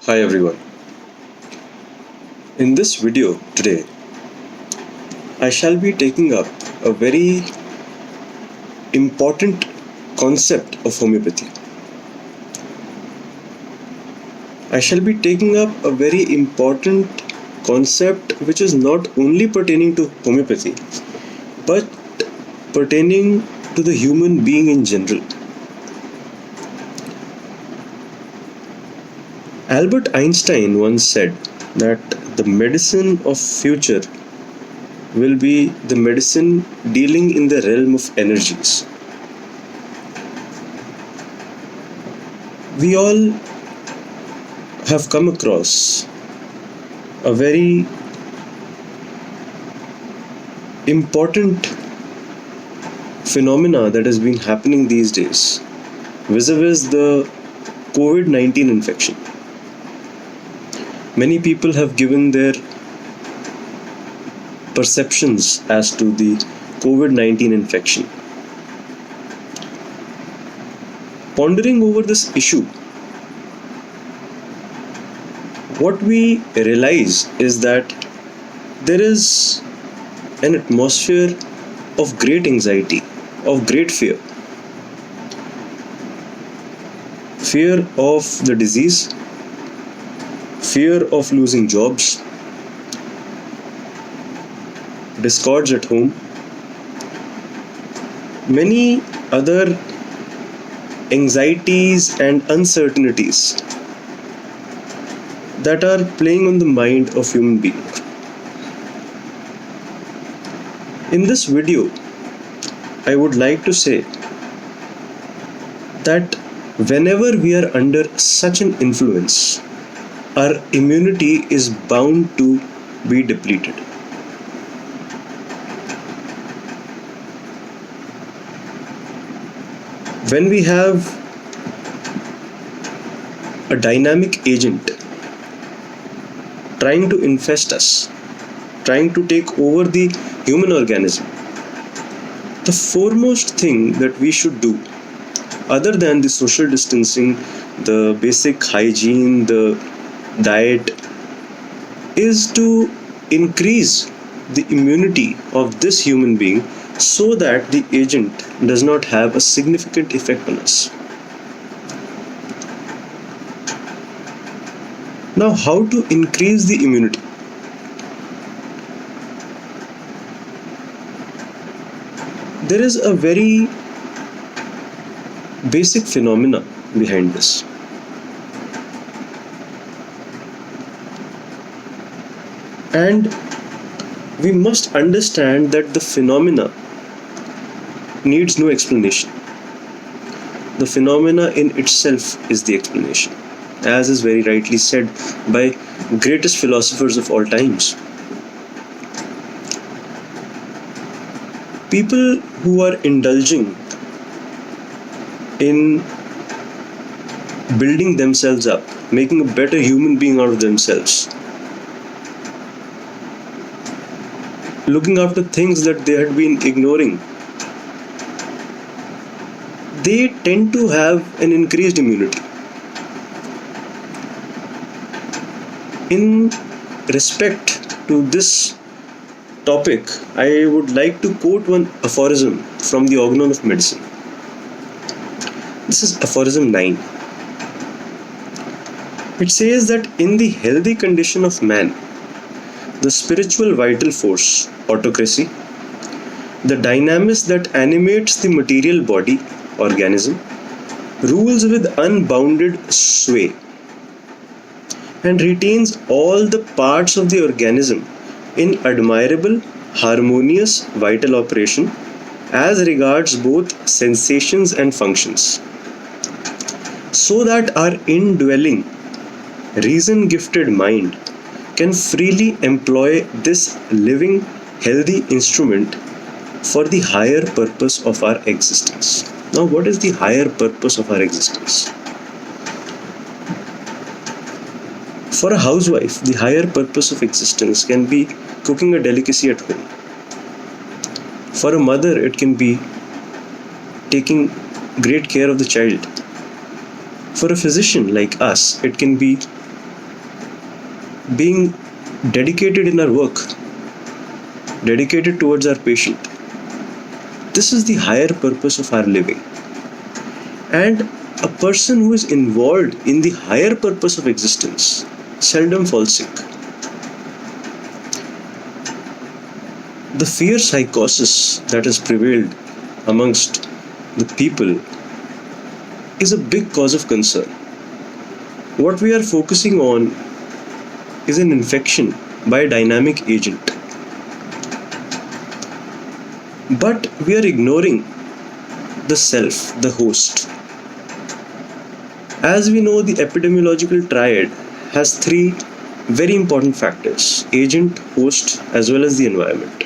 Hi everyone. In this video today, I shall be taking up a very important concept of homeopathy. I shall be taking up a very important concept which is not only pertaining to homeopathy but pertaining to the human being in general. Albert Einstein once said that the medicine of future will be the medicine dealing in the realm of energies. We all have come across a very important phenomena that has been happening these days vis-a-vis the COVID-19 infection. Many people have given their perceptions as to the COVID-19 infection. Pondering over this issue, what we realize is that there is an atmosphere of great anxiety, of great fear. Fear of the disease, fear of losing jobs, discords at home, many other anxieties and uncertainties that are playing on the mind of human being. In this video, I would like to say that whenever we are under such an influence, our immunity is bound to be depleted. When we have a dynamic agent trying to infest us, trying to take over the human organism, the foremost thing that we should do, other than the social distancing, the basic hygiene, the diet, is to increase the immunity of this human being so that the agent does not have a significant effect on us. Now, how to increase the immunity? There is a very basic phenomena behind this. And we must understand that the phenomena needs no explanation. The phenomena in itself is the explanation, as is very rightly said by greatest philosophers of all times. People who are indulging in building themselves up, making a better human being out of themselves, looking after things that they had been ignoring, they tend to have an increased immunity. In respect to this topic, I would like to quote one aphorism from the Organon of Medicine. This is aphorism 9. It says that in the healthy condition of man, the spiritual vital force, autocracy, the dynamis that animates the material body, organism, rules with unbounded sway and retains all the parts of the organism in admirable, harmonious vital operation as regards both sensations and functions, so that our indwelling, reason-gifted mind can freely employ this living, healthy instrument for the higher purpose of our existence. Now, what is the higher purpose of our existence? For a housewife, the higher purpose of existence can be cooking a delicacy at home. For a mother, it can be taking great care of the child. For a physician like us, it can be being dedicated in our work, dedicated towards our patient. This is the higher purpose of our living. And a person who is involved in the higher purpose of existence seldom falls sick. The fear psychosis that has prevailed amongst the people is a big cause of concern. What we are focusing on is an infection by a dynamic agent. But we are ignoring the self, the host. As we know, the epidemiological triad has three very important factors: agent, host, as well as the environment.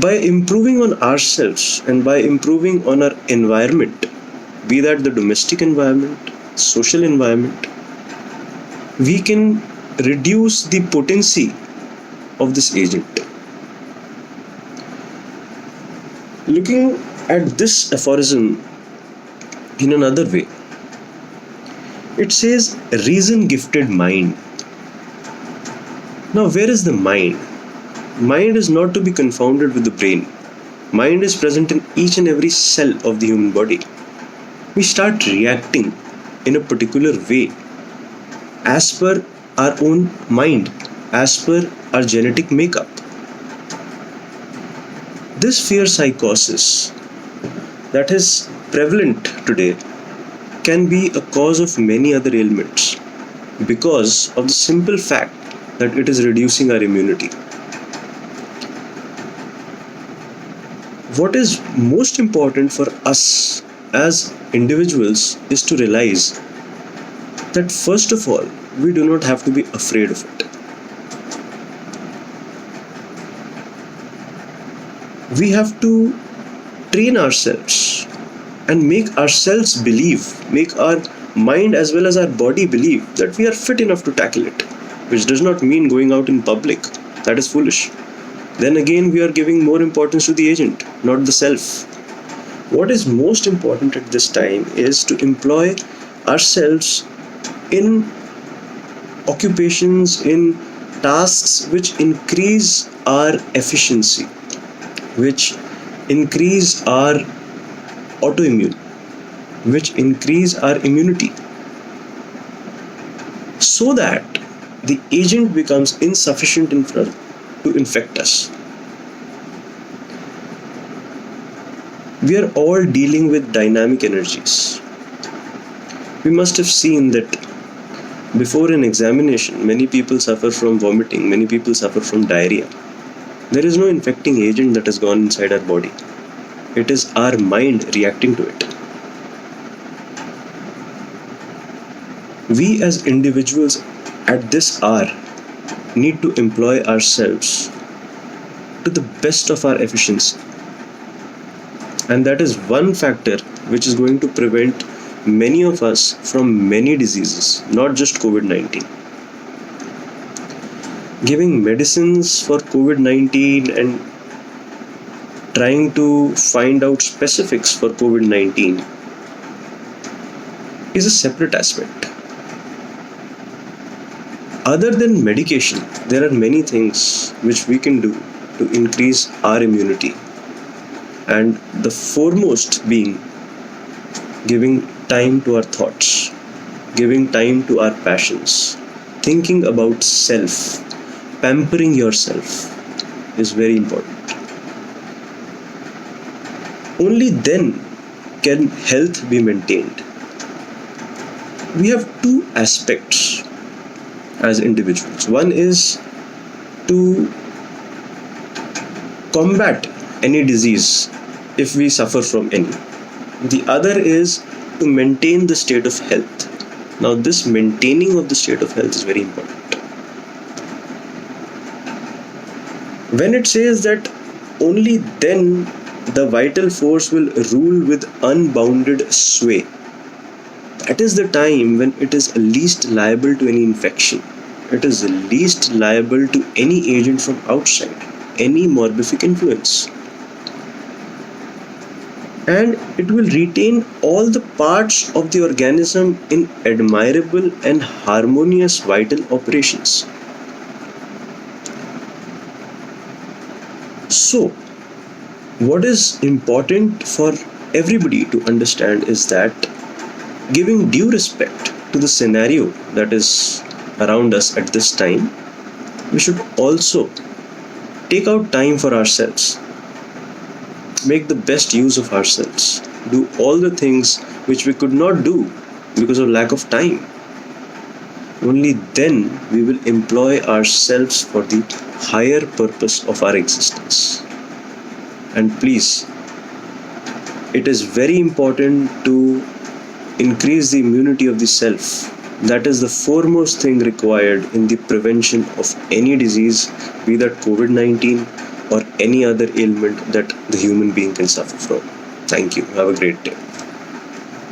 By improving on ourselves and by improving on our environment, be that the domestic environment, social environment, we can reduce the potency of this agent. Looking at this aphorism in another way, it says reason gifted mind. Now, where is the mind? Mind is not to be confounded with the brain. Mind is present in each and every cell of the human body. We start reacting in a particular way as per our own mind, as per our genetic makeup. This fear psychosis that is prevalent today can be a cause of many other ailments because of the simple fact that it is reducing our immunity. What is most important for us as individuals is to realize that first of all, we do not have to be afraid of it. We have to train ourselves and make ourselves believe, make our mind as well as our body believe that we are fit enough to tackle it, which does not mean going out in public. That is foolish. Then again, we are giving more importance to the agent, not the self. What is most important at this time is to employ ourselves in occupations, in tasks which increase our efficiency, which increase our autoimmune, which increase our immunity, so that the agent becomes insufficient to infect us. We are all dealing with dynamic energies. We must have seen that before an examination, many people suffer from vomiting, many people suffer from diarrhea. There is no infecting agent that has gone inside our body. It is our mind reacting to it. We as individuals at this hour need to employ ourselves to the best of our efficiency. And that is one factor which is going to prevent many of us from many diseases, not just COVID-19. Giving medicines for COVID-19 and trying to find out specifics for COVID-19 is a separate aspect. Other than medication, there are many things which we can do to increase our immunity. And the foremost being giving time to our thoughts, giving time to our passions, thinking about self, pampering yourself is very important. Only then can health be maintained. We have two aspects as individuals. One is to combat any disease if we suffer from any. The other is to maintain the state of health. Now, this maintaining of the state of health is very important. When it says that only then the vital force will rule with unbounded sway, that is the time when it is least liable to any infection. It is least liable to any agent from outside, any morbific influence. and it will retain all the parts of the organism in admirable and harmonious vital operations. So, what is important for everybody to understand is that giving due respect to the scenario that is around us at this time, we should also take out time for ourselves, make the best use of ourselves, do all the things which we could not do because of lack of time. Only then we will employ ourselves for the higher purpose of our existence. And please, it is very important to increase the immunity of the self. That is the foremost thing required in the prevention of any disease, be that COVID-19 or any other ailment that the human being can suffer from. Thank you. Have a great day.